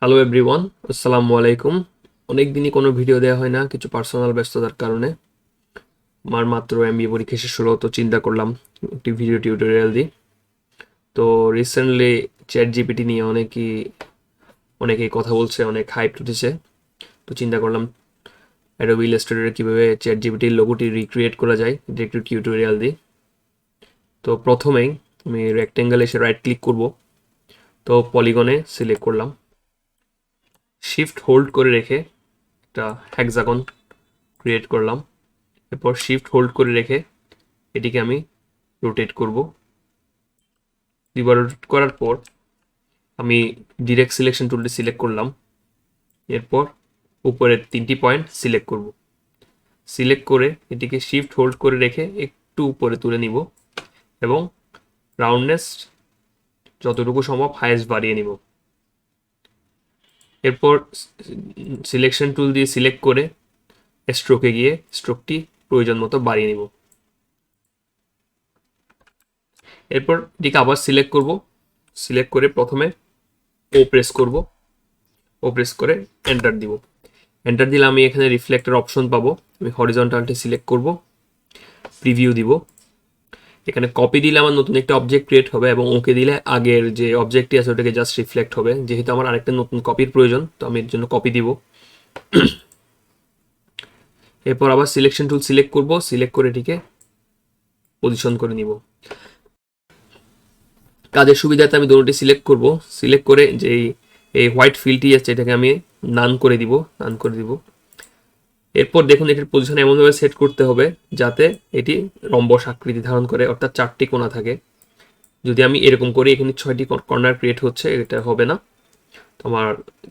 Hello everyone, আসসালামু আলাইকুম। অনেক দিনই কোনো ভিডিও দেওয়া হয় না, কিছু পার্সোনাল ব্যস্ততার কারণে। আমার মাত্র এমবিএ পরীক্ষা শেষ হলো, তো চিন্তা করলাম একটি ভিডিও টিউটোরিয়াল দিই। তো রিসেন্টলি চ্যাট জিপিটি নিয়ে অনেকেই কথা বলছে, অনেক হাইপ উঠেছে। তো চিন্তা করলাম অ্যাডোবি ইলাস্ট্রেটরে কীভাবে চ্যাট জিপিটির লোগোটি রিক্রিয়েট করা যায়, এটা একটু টিউটোরিয়াল দিই। তো প্রথমেই আমি রেক্টেঙ্গেল এসে রাইট ক্লিক করব। তো পলিগনে সিলেক্ট করলাম, শিফট হোল্ড করে রেখে একটা হেক্সাগন ক্রিয়েট করলাম। এরপর শিফট হোল্ড করে রেখে এটিকে আমি রোটেট করব। দুইবার রোটেট করার পর আমি ডিরেক্ট সিলেকশন টুলটি সিলেক্ট করলাম। এরপর উপরের 3টি পয়েন্ট সিলেক্ট করব। সিলেক্ট করে এটিকে শিফট হোল্ড করে রেখে একটু উপরে তুলে নিব এবং রাউন্ডনেস যতটুকু সম্ভব হাইয়েস্ট বাড়িয়ে নিব। এরপর সিলেকশন টুল দিয়ে সিলেক্ট করে স্ট্রোকে গিয়ে স্ট্রোকটি প্রয়োজন মতো বাড়িয়ে নিব। এরপর এটিকে আবার সিলেক্ট করব। সিলেক্ট করে প্রথমে ও প্রেস করব, ও প্রেস করে এন্টার দিব। এন্টার দিলে আমি এখানে রিফ্লেক্টর অপশন পাবো। আমি হরিজন্টালটি সিলেক্ট করব, প্রিভিউ দিব। এখানে কপি দিলে আমার নতুন একটা অবজেক্ট ক্রিয়েট হবে এবং ওকে দিলে আগের যে অবজেক্টটি আছে ওটাকে জাস্ট রিফ্লেক্ট হবে। যেহেতু আমার আরেকটা নতুন কপির প্রয়োজন, তো আমি এর জন্য কপি দিব। এরপর আবার সিলেকশন টুল সিলেক্ট করব, সিলেক্ট করে এটিকে পজিশন করে নিব। কাজের সুবিধাতে আমি দুটোটি সিলেক্ট করব। সিলেক্ট করে যে এই হোয়াইট ফিলটি আছে এটাকে আমি নান করে দিব। এরপর দেখুন এটির পজিশন এমনভাবে সেট করতে হবে যাতে এটি রম্বস আকৃতি ধারণ করে, অর্থাৎ 4টি কোণা থাকে। যদি আমি এরকম করি, এখানে 6টি কর্নার ক্রিয়েট হচ্ছে, এটা হবে না। তো আমার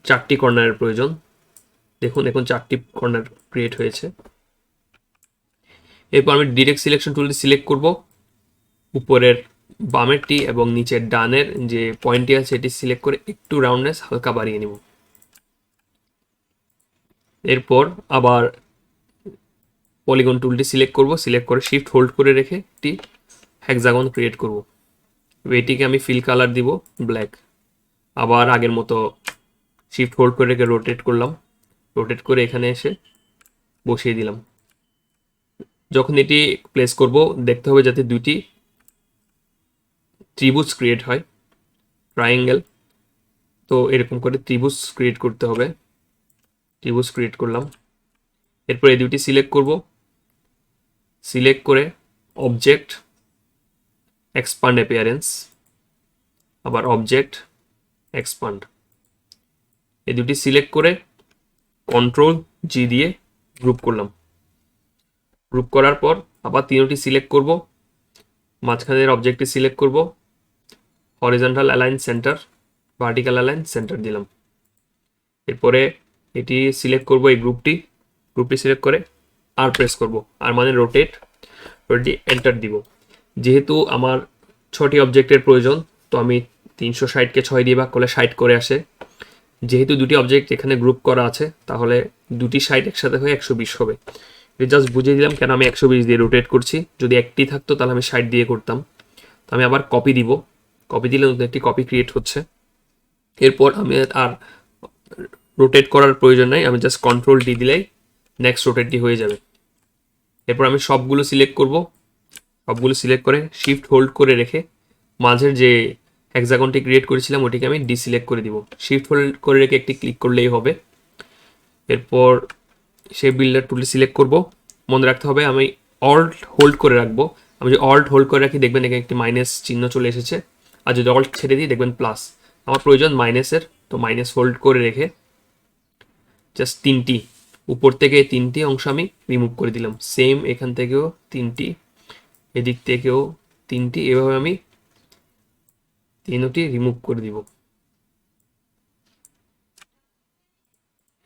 4টি কর্নারের প্রয়োজন। দেখুন এখন 4টি কর্নার ক্রিয়েট হয়েছে। এরপর আমি ডিরেক্ট সিলেকশন টুলটি সিলেক্ট করব। উপরের বামেরটি এবং নিচের ডানের যে পয়েন্টটি আছে এটি সিলেক্ট করে একটু রাউন্ডনেস হালকা বাড়িয়ে নিব। এরপর আবার পলিগন টুলটি সিলেক্ট করব, সিলেক্ট করে শিফট হোল্ড করে রেখে একটি হেক্সাগন ক্রিয়েট করব। এটিকে আমি ফিল কালার দিব ব্ল্যাক। আবার আগের মতো শিফট হোল্ড করে রেখে রোটেট করলাম, রোটেট করে এখানে এসে বসিয়ে দিলাম। যখন এটি প্লেস করব দেখতে হবে যাতে দুটি ত্রিভুজ ক্রিয়েট হয়, ট্রায়াঙ্গেল। তো এরকম করে ত্রিভুজ ক্রিয়েট করতে হবে। ত্রিভুজ ক্রিয়েট করলাম। এরপর এই দুটি সিলেক্ট করব, সিলেক্ট করে অবজেক্ট, এক্সপান্ড অ্যাপিয়ারেন্স, আবার অবজেক্ট, এক্সপান্ড, এই দুটি সিলেক্ট করে কন্ট্রোল জি দিয়ে গ্রুপ করলাম। গ্রুপ করার পর আবার তিনটি সিলেক্ট করব, মাঝখানের অবজেক্টটি সিলেক্ট করব, horizontal align centre, vertical align centre দিলাম। এরপরে এটি সিলেক্ট করব, এই গ্রুপটি সিলেক্ট করে আর প্রেস করব, আর মানে রোটেট এন্টার দিব। যেহেতু আমার 6টি অবজেক্টের প্রয়োজন, তো আমি 360কে 6 দিয়ে ভাগ করলে 60 করে আসে। যেহেতু দুটি অবজেক্ট এখানে গ্রুপ করা আছে, তাহলে দুটি 60 একসাথে হয়ে 120 হবে। এটা জাস্ট বুঝিয়ে দিলাম কেন আমি 120 দিয়ে রোটেট করছি। যদি একটি থাকতো তাহলে আমি 60 দিয়ে করতাম। তো আমি আবার কপি দিব, কপি দিলে নতুন একটি কপি ক্রিয়েট হচ্ছে। এরপর আমি আর রোটেট করার প্রয়োজন নাই, আমি জাস্ট কন্ট্রোল ডি দিলেই নেক্সট রোটেটটি হয়ে যাবে। এরপর আমি সবগুলো সিলেক্ট করব, সবগুলো সিলেক্ট করে শিফট হোল্ড করে রেখে মাঝের যে হেক্সাগনটি ক্রিয়েট করেছিলাম ওটিকে আমি ডিসিলেক্ট করে দিব। শিফট হোল্ড করে রেখে একটি ক্লিক করলেই হবে। এরপর সেই বিল্ডার টুলটি সিলেক্ট করব। মনে রাখতে হবে আমি অল্ট হোল্ড করে রাখবো। আমি যদি অল্ট হোল্ড করে রাখি দেখবেন এখানে একটি মাইনাস চিহ্ন চলে এসেছে, আর যদি অল্ট ছেড়ে দিই দেখবেন প্লাস। আমার প্রয়োজন মাইনাসের, তো মাইনাস হোল্ড করে রেখে জাস্ট 3টি উপর থেকে 3টি অংশ আমি রিমুভ করে দিলাম। সেম এখান থেকেও 3টি, এদিক থেকেও 3টি, এভাবে আমি 3টি রিমুভ করে দিব।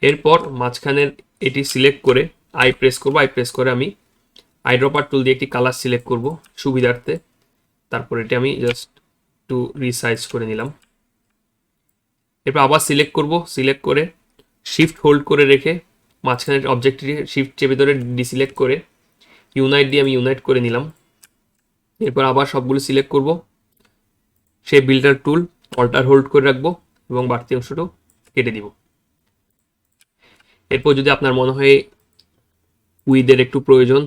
এরপর মাঝখানের এটি সিলেক্ট করে আই প্রেস করব, আই প্রেস করে আমি আইড্রপার টুল দিয়ে একটি কালার সিলেক্ট করব সুবিধার্থে। তারপর এটি আমি জাস্ট একটু রিসাইজ করে নিলাম। এরপর আবার সিলেক্ট করব, সিলেক্ট করে শিফট হোল্ড করে রেখে মাঝখানের অবজেক্টটি শিফট চেপে ধরে ডিসিলেক্ট করে ইউনাইট দিয়ে আমি ইউনাইট করে নিলাম। এরপর আবার সবগুলো সিলেক্ট করব, সেই বিল্ডার টুল অল্টার হোল্ড করে রাখবো এবং বাড়তি অংশটাও কেটে দিব। এরপর যদি আপনার মনে হয় উইথের একটু প্রয়োজন,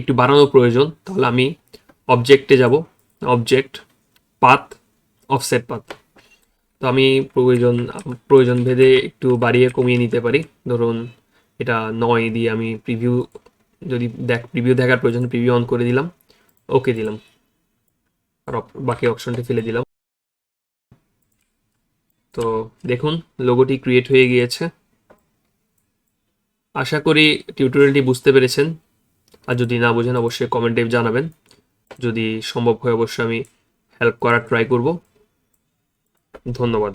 একটু বাড়ানোর প্রয়োজন, তাহলে আমি অবজেক্টে যাব, অবজেক্ট, পাথ, অফসেট পাথ। তো আমি প্রয়োজন ভেদে একটু বাড়িয়ে কমিয়ে নিতে পারি। ধরুন এটা 9 দিয়ে আমি যদি প্রিভিউ দেখার প্রয়োজন প্রিভিউ অন করে দিলাম, ওকে দিলাম, আর বাকি অপশনটি ফেলে দিলাম। তো দেখুন লোগোটি ক্রিয়েট হয়ে গিয়েছে। আশা করি টিউটোরিয়ালটি বুঝতে পেরেছেন, আর যদি না বোঝেন অবশ্যই কমেন্টে জানাবেন। যদি সম্ভব হয় অবশ্যই আমি হেল্প করার ট্রাই করব। ধন্যবাদ।